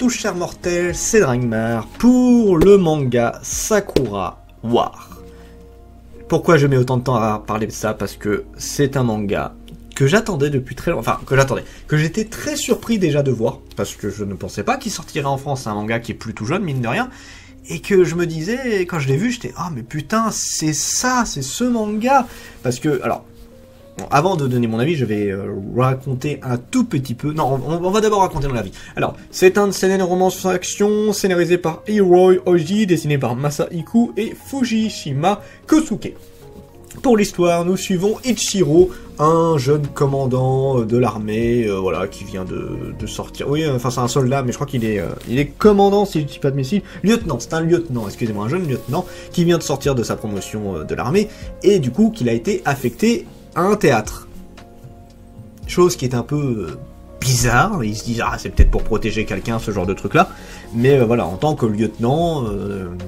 tous chers mortels, c'est Dragmar pour le manga Sakura War. Pourquoi je mets autant de temps à parler de ça? Parce que c'est un manga que j'attendais depuis très longtemps, que j'étais très surpris déjà de voir, parce que je ne pensais pas qu'il sortirait en France, un manga qui est plus tout jeune, mine de rien, et que je me disais, quand je l'ai vu, j'étais « Ah mais putain, c'est ça, c'est ce manga !» Parce que, alors, bon, avant de donner mon avis, je vais raconter un tout petit peu... Non, on va d'abord raconter mon avis. Alors, c'est un seinen romance-action scénarisé par Hiroi Oji, dessiné par Masahiko et Fujishima Kosuke. Pour l'histoire, nous suivons Ichiro, un jeune commandant de l'armée, voilà, qui vient de sortir. Oui, enfin c'est un soldat, mais je crois qu'il est commandant, si je ne dis pas de bêtises. Lieutenant, c'est un lieutenant, excusez-moi, un jeune lieutenant qui vient de sortir de sa promotion de l'armée, et du coup qu'il a été affecté à un théâtre. Chose qui est un peu bizarre, ils se disent ah c'est peut-être pour protéger quelqu'un, ce genre de truc là, mais voilà, en tant que lieutenant,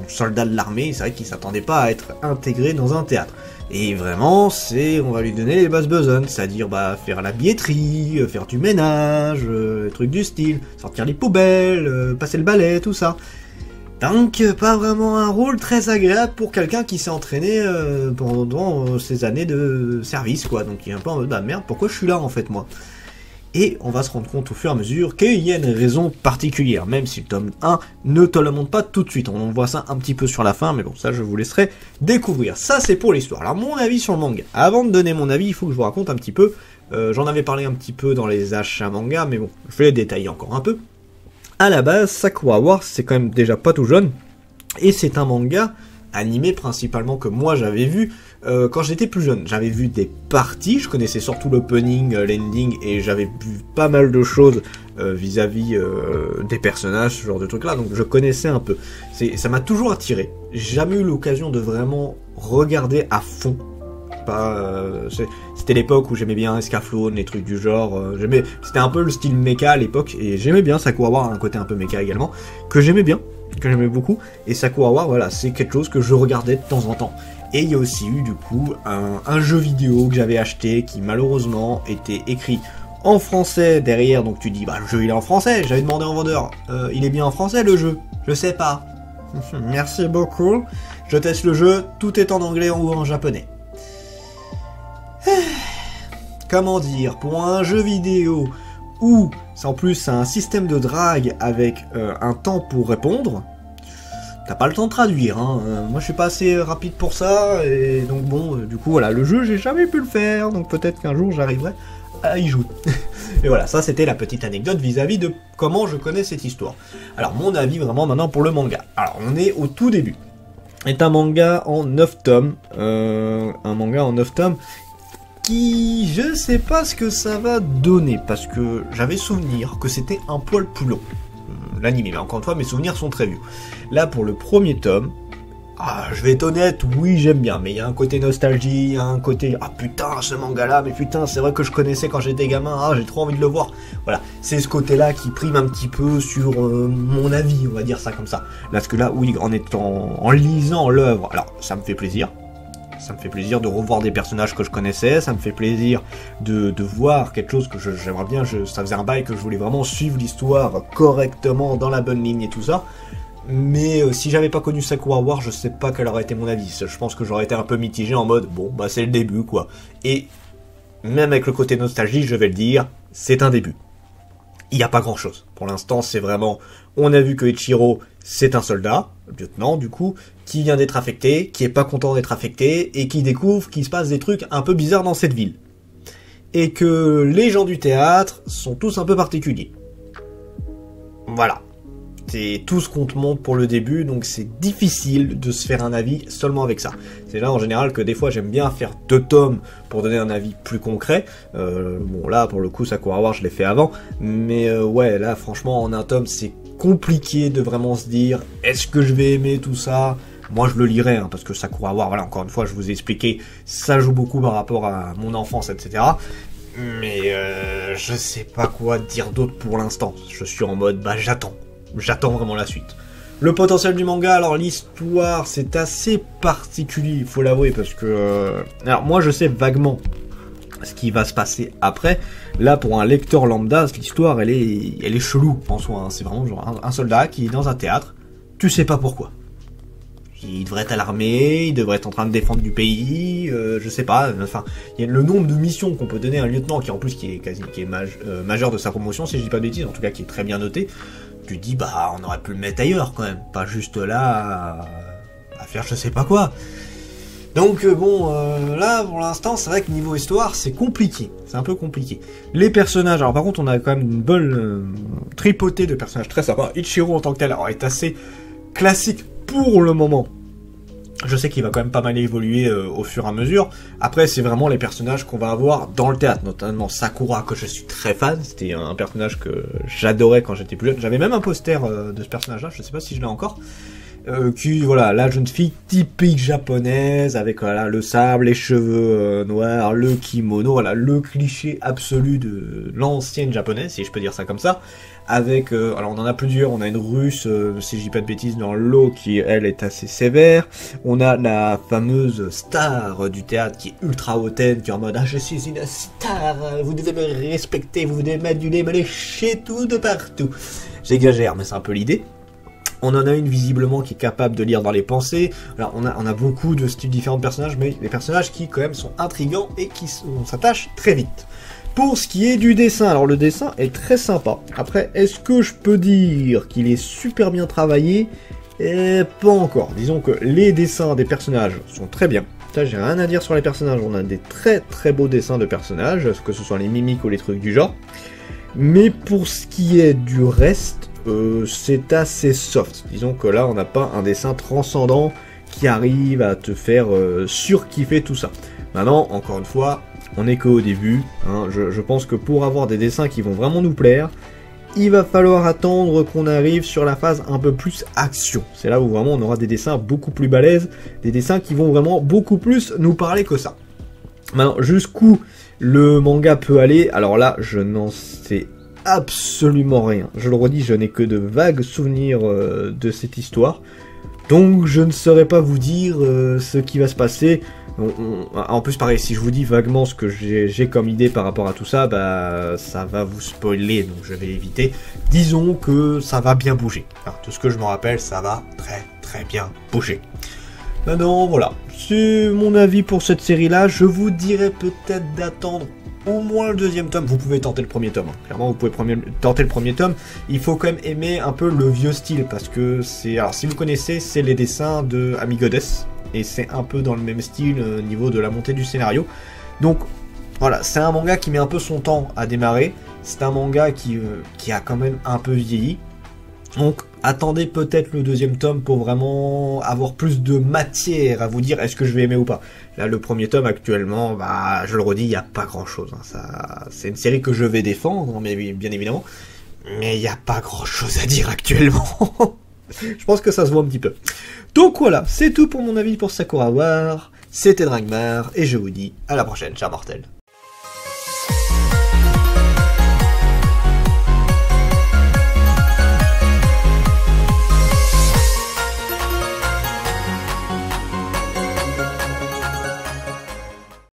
soldat de l'armée, c'est vrai qu'il s'attendait pas à être intégré dans un théâtre. Et vraiment, on va lui donner les bases besognes, c'est-à-dire faire la billetterie, faire du ménage, trucs du style, sortir les poubelles, passer le balai, tout ça. Donc, pas vraiment un rôle très agréable pour quelqu'un qui s'est entraîné pendant ses années de service, quoi. Donc, il est un peu en mode, bah merde, pourquoi je suis là, en fait, moi? Et on va se rendre compte au fur et à mesure qu'il y a une raison particulière, même si le tome 1 ne te le montre pas tout de suite. On voit ça un petit peu sur la fin, mais bon, ça je vous laisserai découvrir. Ça c'est pour l'histoire. Alors mon avis sur le manga. Avant de donner mon avis, il faut que je vous raconte un petit peu. J'en avais parlé un petit peu dans les achats manga, mais bon, je vais les détailler encore un peu. À la base, Sakura Wars, c'est quand même déjà pas tout jeune, et c'est un manga animé principalement que moi j'avais vu quand j'étais plus jeune. J'avais vu des parties, je connaissais surtout l'opening, l'ending, et j'avais vu pas mal de choses vis-à-vis des personnages, ce genre de trucs là, donc je connaissais un peu. Ça m'a toujours attiré. J'ai jamais eu l'occasion de vraiment regarder à fond. C'était l'époque où j'aimais bien Escaflowne, les trucs du genre, c'était un peu le style mecha à l'époque, et j'aimais bien Sakura War, un côté un peu mecha également, que j'aimais bien, que j'aimais beaucoup, et Sakura War, voilà, c'est quelque chose que je regardais de temps en temps. Et il y a aussi eu du coup un jeu vidéo que j'avais acheté qui malheureusement était écrit en français derrière, donc tu dis bah le jeu il est en français, j'avais demandé au vendeur, il est bien en français le jeu? Je sais pas. Merci beaucoup, je teste le jeu, tout est en anglais ou en japonais. Comment dire, pour un jeu vidéo où en plus c'est un système de drague avec un temps pour répondre, t'as pas le temps de traduire, hein. Moi je suis pas assez rapide pour ça, et donc bon, du coup voilà, le jeu j'ai jamais pu le faire, donc peut-être qu'un jour j'arriverai à y jouer. Et voilà, ça c'était la petite anecdote vis-à-vis de comment je connais cette histoire. Alors mon avis vraiment maintenant pour le manga. Alors on est au tout début. C'est un manga en 9 tomes, qui, je sais pas ce que ça va donner, parce que j'avais souvenir que c'était un poil plus long, l'anime, mais encore une fois, mes souvenirs sont très vieux. Là, pour le premier tome, je vais être honnête, oui, j'aime bien, mais il y a un côté nostalgie, il y a un côté, ah putain, ce manga-là, mais putain, c'est vrai que je connaissais quand j'étais gamin, j'ai trop envie de le voir. Voilà, c'est ce côté-là qui prime un petit peu sur mon avis, on va dire ça comme ça. Parce que là, oui, en lisant l'œuvre, alors, ça me fait plaisir. Ça me fait plaisir de revoir des personnages que je connaissais, ça me fait plaisir de voir quelque chose que j'aimerais bien, ça faisait un bail que je voulais vraiment suivre l'histoire correctement, dans la bonne ligne et tout ça. Mais si j'avais pas connu Sakura War, je sais pas quel aurait été mon avis. Je pense que j'aurais été un peu mitigé en mode, bon, bah c'est le début quoi. Et même avec le côté nostalgie, je vais le dire, c'est un début. Il n'y a pas grand chose. Pour l'instant, c'est vraiment... On a vu que Ichiro, c'est un soldat, lieutenant du coup, qui vient d'être affecté, qui est pas content d'être affecté, et qui découvre qu'il se passe des trucs un peu bizarres dans cette ville. Et que les gens du théâtre sont tous un peu particuliers. Voilà. C'est tout ce qu'on te montre pour le début, donc c'est difficile de se faire un avis seulement avec ça. C'est là en général que des fois j'aime bien faire 2 tomes pour donner un avis plus concret. Bon là pour le coup Sakura War je l'ai fait avant, mais ouais là franchement en un tome c'est compliqué de vraiment se dire est-ce que je vais aimer tout ça. Moi je le lirai hein, parce que Sakura War, voilà encore une fois je vous ai expliqué, ça joue beaucoup par rapport à mon enfance etc. Mais je sais pas quoi dire d'autre pour l'instant. Je suis en mode bah j'attends vraiment la suite. Le potentiel du manga, alors l'histoire, c'est assez particulier, il faut l'avouer, parce que... alors moi je sais vaguement ce qui va se passer après. Là, pour un lecteur lambda, l'histoire, elle est chelou en soi. Hein. C'est vraiment genre un soldat qui est dans un théâtre, tu sais pas pourquoi. Il devrait être à l'armée, il devrait être en train de défendre du pays, je sais pas. Enfin, il y a le nombre de missions qu'on peut donner à un lieutenant qui en plus qui est majeur de sa promotion, si je dis pas de bêtises, en tout cas qui est très bien noté. Tu te dis bah on aurait pu le mettre ailleurs quand même, pas juste là à faire je sais pas quoi. Donc bon, là pour l'instant c'est vrai que niveau histoire c'est compliqué, c'est un peu compliqué. Les personnages, alors par contre on a quand même une bonne tripotée de personnages très sympas. Ichiro en tant que tel alors, est assez classique pour le moment. Je sais qu'il va quand même pas mal évoluer au fur et à mesure. Après c'est vraiment les personnages qu'on va avoir dans le théâtre, notamment Sakura que je suis très fan, c'était un personnage que j'adorais quand j'étais plus jeune. J'avais même un poster de ce personnage là, je sais pas si je l'ai encore. Qui, voilà, la jeune fille typique japonaise, avec voilà, le sable, les cheveux noirs, le kimono, voilà, le cliché absolu de l'ancienne japonaise, si je peux dire ça comme ça, avec, alors on en a plusieurs, on a une russe, si je dis pas de bêtises, dans l'eau, qui, elle, est assez sévère, on a la fameuse star du théâtre, qui est ultra hautaine, qui est en mode, ah, je suis une star, vous devez me respecter, vous devez m'aduler, me lécher tout de partout. J'exagère, mais c'est un peu l'idée. On en a une visiblement qui est capable de lire dans les pensées. Alors on a beaucoup de styles différents de personnages, mais des personnages qui quand même sont intrigants et on s'attache très vite. Pour ce qui est du dessin, alors le dessin est très sympa. Après, est-ce que je peux dire qu'il est super bien travaillé? Pas encore. Disons que les dessins des personnages sont très bien. Ça, j'ai rien à dire sur les personnages. On a des très très beaux dessins de personnages, que ce soit les mimiques ou les trucs du genre. Mais pour ce qui est du reste, c'est assez soft. Disons que là, on n'a pas un dessin transcendant qui arrive à te faire surkiffer tout ça. Maintenant, encore une fois, on n'est qu'au début. Hein. Je pense que pour avoir des dessins qui vont vraiment nous plaire, il va falloir attendre qu'on arrive sur la phase un peu plus action. C'est là où vraiment on aura des dessins beaucoup plus balèzes, des dessins qui vont vraiment beaucoup plus nous parler que ça. Maintenant, jusqu'où le manga peut aller, alors là, je n'en sais absolument rien. Je le redis, je n'ai que de vagues souvenirs de cette histoire. Donc je ne saurais pas vous dire ce qui va se passer. En plus pareil, si je vous dis vaguement ce que j'ai comme idée par rapport à tout ça, bah ça va vous spoiler, donc je vais éviter. Disons que ça va bien bouger. Alors, tout ce que je me rappelle, ça va très très bien bouger. Maintenant voilà, c'est mon avis pour cette série là. Je vous dirais peut-être d'attendre au moins le deuxième tome. Vous pouvez tenter le premier tome, hein. Clairement vous pouvez tenter le premier tome. Il faut quand même aimer un peu le vieux style, parce que c'est, alors si vous connaissez, c'est les dessins de Amigodes, et c'est un peu dans le même style au niveau de la montée du scénario. Donc voilà, c'est un manga qui met un peu son temps à démarrer, c'est un manga qui a quand même un peu vieilli. Donc attendez peut-être le deuxième tome pour vraiment avoir plus de matière à vous dire est-ce que je vais aimer ou pas. Là le premier tome actuellement, bah je le redis, il n'y a pas grand chose. Hein. C'est une série que je vais défendre, bien évidemment, mais il n'y a pas grand chose à dire actuellement. Je pense que ça se voit un petit peu. Donc voilà, c'est tout pour mon avis pour Sakura War. C'était Dragmar, et je vous dis à la prochaine, chers mortels.